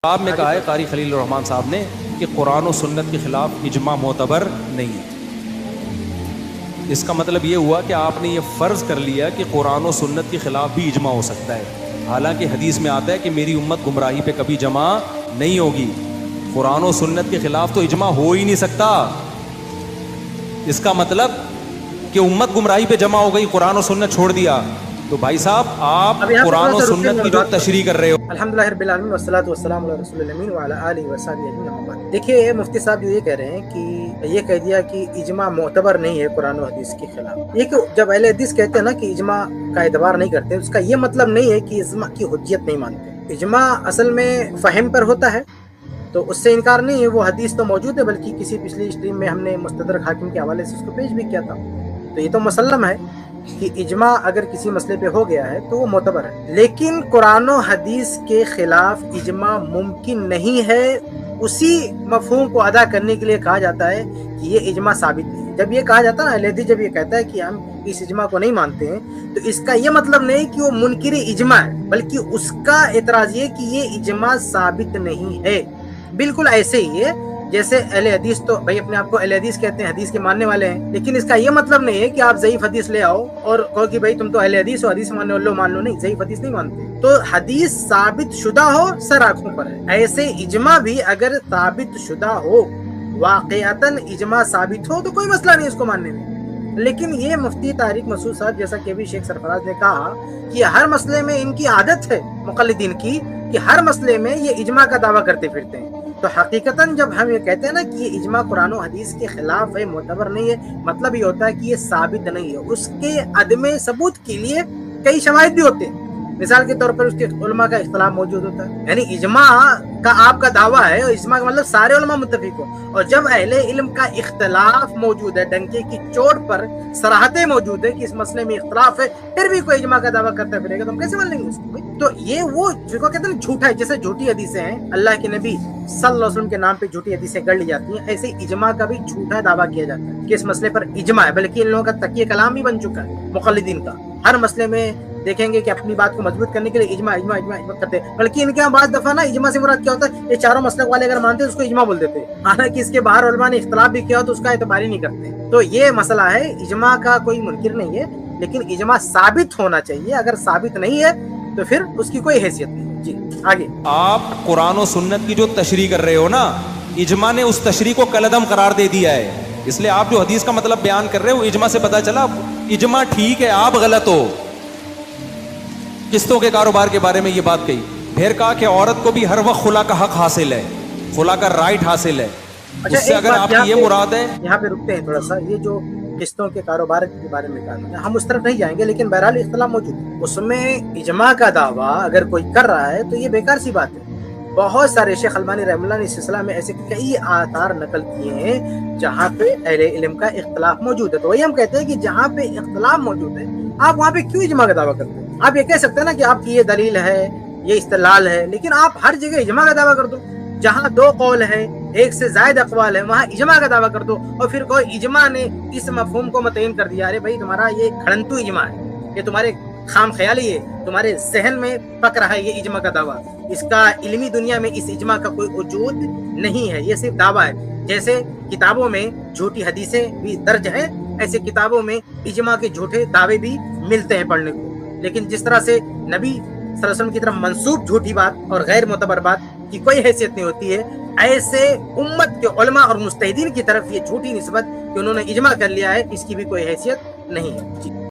آپ میں کہا ہے قاری خلیل الرحمن صاحب نے کہ قرآن و سنت کے خلاف اجماع معتبر نہیں ہے۔ اس کا مطلب یہ ہوا کہ آپ نے یہ فرض کر لیا کہ قرآن و سنت کے خلاف بھی اجماع ہو سکتا ہے، حالانکہ حدیث میں آتا ہے کہ میری امت گمراہی پہ کبھی جمع نہیں ہوگی۔ قرآن و سنت کے خلاف تو اجماع ہو ہی نہیں سکتا۔ اس کا مطلب کہ امت گمراہی پہ جمع ہو گئی، قرآن و سنت چھوڑ دیا، تو بھائی صاحب آپ قرآن و سنت کی جو تشریح کر رہے ہو۔ الحمدللہ رب العالمین والصلاۃ والسلام علی رسول الامین وعلی آلہ وصحبہ اجمعین۔ دیکھیے مفتی صاحب یہ کہہ رہے ہیں کہ یہ کہہ دیا کہ اجماع معتبر نہیں ہے قرآن و حدیث کے خلاف۔ یہ کہ جب اہل حدیث کہتے ہیں نا کہ اجماع کا اعتبار نہیں کرتے، اس کا یہ مطلب نہیں ہے کہ اجماع کی حجیت نہیں مانتے۔ اجماع اصل میں فہم پر ہوتا ہے تو اس سے انکار نہیں ہے، وہ حدیث تو موجود ہے، بلکہ کسی پچھلی اسٹریم میں ہم نے مستدرک حاکم کے حوالے سے اس کو پیش بھی کیا تھا۔ تو یہ تو مسلم ہے کہ اجماع اگر کسی مسئلے پہ ہو گیا ہے تو وہ معتبر ہے، لیکن قرآن و حدیث کے خلاف اجماع ممکن نہیں ہے۔ اسی مفہوم کو ادا کرنے کے لیے کہا جاتا ہے کہ یہ اجماع ثابت نہیں ہے۔ جب یہ کہا جاتا ہے نا، اہل حدیث جب یہ کہتا ہے کہ ہم اس اجماع کو نہیں مانتے ہیں، تو اس کا یہ مطلب نہیں کہ وہ منکر اجماع ہے، بلکہ اس کا اعتراض یہ کہ یہ اجماع ثابت نہیں ہے۔ بالکل ایسے ہی ہے جیسے اہل حدیث تو بھائی اپنے آپ کو اہل حدیث کہتے ہیں، حدیث کے ماننے والے ہیں، لیکن اس کا یہ مطلب نہیں ہے کہ آپ ضعیف حدیث لے آؤ اور کہو کہ بھائی تم تو اہل حدیث ہو، حدیث ماننے والے مان لو۔ نہیں، ضعیف حدیث نہیں مانتے۔ تو حدیث ثابت شدہ ہو سر آنکھوں پر ہے، ایسے اجماع بھی اگر ثابت شدہ ہو، واقعتاً اجماع ثابت ہو، تو کوئی مسئلہ نہیں اس کو ماننے میں۔ لیکن یہ مفتی طارق مسعود صاحب جیسا کہ بھی شیخ سرفراز نے کہا کہ ہر مسئلے میں ان کی عادت ہے مقلدین کی کہ ہر مسئلے میں یہ اجماع کا دعویٰ کرتے پھرتے ہیں۔ تو حقیقتاً جب ہم یہ کہتے ہیں نا کہ یہ اجماع قرآن و حدیث کے خلاف ہے، معتبر نہیں ہے، مطلب یہ ہوتا ہے کہ یہ ثابت نہیں ہے۔ اس کے عدم ثبوت کے لیے کئی شواہد بھی ہوتے ہیں۔ مثال کے طور پر اس کے علماء کا اختلاف موجود ہوتا ہے، یعنی اجماع کا آپ کا دعویٰ ہے، اور اجماع کا مطلب سارے علماء متفق ہو، اور جب اہل علم کا اختلاف موجود ہے، ڈنکے کی چوٹ پر صراحتیں موجود ہے کہ اس مسئلے میں اختلاف ہے، پھر بھی کوئی اجماع کا دعویٰ کرتا پھرے گا تو ہم کیسے مان لیں گے اس کو؟ تو یہ وہ جو کہتے ہیں نا جھوٹا ہے، جیسے جھوٹی حدیثیں ہیں اللہ کے نبی صلی اللہ علیہ وسلم کے نام پہ جھوٹی حدیثیں گڑھ لی جاتی ہیں، ایسے اجماع کا بھی جھوٹا دعویٰ کیا جاتا ہے کہ اس مسئلے پر اجماع ہے، بلکہ ان لوگوں کا تکیہ کلام بھی بن چکا ہے مقلدین کا۔ ہر مسئلے میں دیکھیں گے کہ اپنی بات کو مضبوط کرنے کے لیے اجماع اجماع اجماع اجماع کرتے ہیں، بلکہ ان کے یہاں بعض دفعہ نا اجماع سے مراد کیا ہوتا ہے، یہ چاروں مسلک والے اگر مانتے ہیں اس کو اجماع بول دیتے ہیں، حالانکہ اس کے باہر علماء نے اختلاف بھی کیا ہو تو اس کا اعتبار ہی نہیں کرتے۔ تو یہ مسئلہ ہے، اجماع کا کوئی منکر نہیں ہے، لیکن اجماع ثابت ہونا چاہیے۔ اگر ثابت نہیں ہے تو پھر اس کی کوئی حیثیت نہیں ہے۔ جی آگے آپ قرآن و سنت کی جو تشریح کر رہے ہو نا، اجماع نے اس تشریح کو کالعدم قرار دے دیا ہے، اس لیے آپ جو حدیث کا مطلب بیان کر رہے ہو اجماع سے پتہ چلا اجماع ٹھیک ہے، آپ غلط ہو۔ قسطوں کے کاروبار کے بارے میں یہ بات کہی، پھر کہا کہ عورت کو بھی ہر وقت خلا کا حق حاصل ہے، خلا کا رائٹ حاصل ہے۔ اس سے اگر آپ کی یہ مراد ہے، یہاں پہ رکتے ہیں تھوڑا سا، یہ جو قسطوں کے کاروبار کے بارے میں کہا، ہم اس طرف نہیں جائیں گے، لیکن بہرحال اختلاف موجود ہے۔ اس میں اجماع کا دعویٰ اگر کوئی کر رہا ہے تو یہ بیکار سی بات ہے۔ بہت سارے شیخ البانی رحمہ اللہ نے اس سلسلہ میں ایسے کئی آثار نقل کیے ہیں جہاں پہ اہل علم کا اختلاف موجود ہے۔ تو وہی ہم کہتے ہیں کہ جہاں پہ اختلاف موجود ہے آپ وہاں پہ کیوں اجماع کا دعویٰ کرتے ہیں؟ آپ یہ کہہ سکتے ہیں نا کہ آپ کی یہ دلیل ہے، یہ استدلال ہے، لیکن آپ ہر جگہ اجماع کا دعویٰ کر دو۔ جہاں دو قول ہے، ایک سے زائد اقوال ہے، وہاں اجماع کا دعویٰ کر دو، اور پھر کوئی اجماع نے اس مفہوم کو متعین کر دیا، ارے بھائی تمہارا یہ کھڑنتو اجماع ہے، یہ تمہارے خام خیالی ہے، تمہارے ذہن میں پک رہا ہے یہ اجماع کا دعویٰ، اس کا علمی دنیا میں اس اجماع کا کوئی وجود نہیں ہے، یہ صرف دعویٰ ہے۔ جیسے کتابوں میں جھوٹی حدیثیں بھی درج ہیں، ایسے کتابوں میں اجماع کے جھوٹے دعوے بھی ملتے ہیں پڑھنے کو، لیکن جس طرح سے نبی صلی اللہ علیہ وسلم کی طرف منسوب جھوٹی بات اور غیر معتبر بات کی کوئی حیثیت نہیں ہوتی ہے، ایسے امت کے علماء اور مجتہدین کی طرف یہ جھوٹی نسبت کہ انہوں نے اجماع کر لیا ہے، اس کی بھی کوئی حیثیت نہیں ہے۔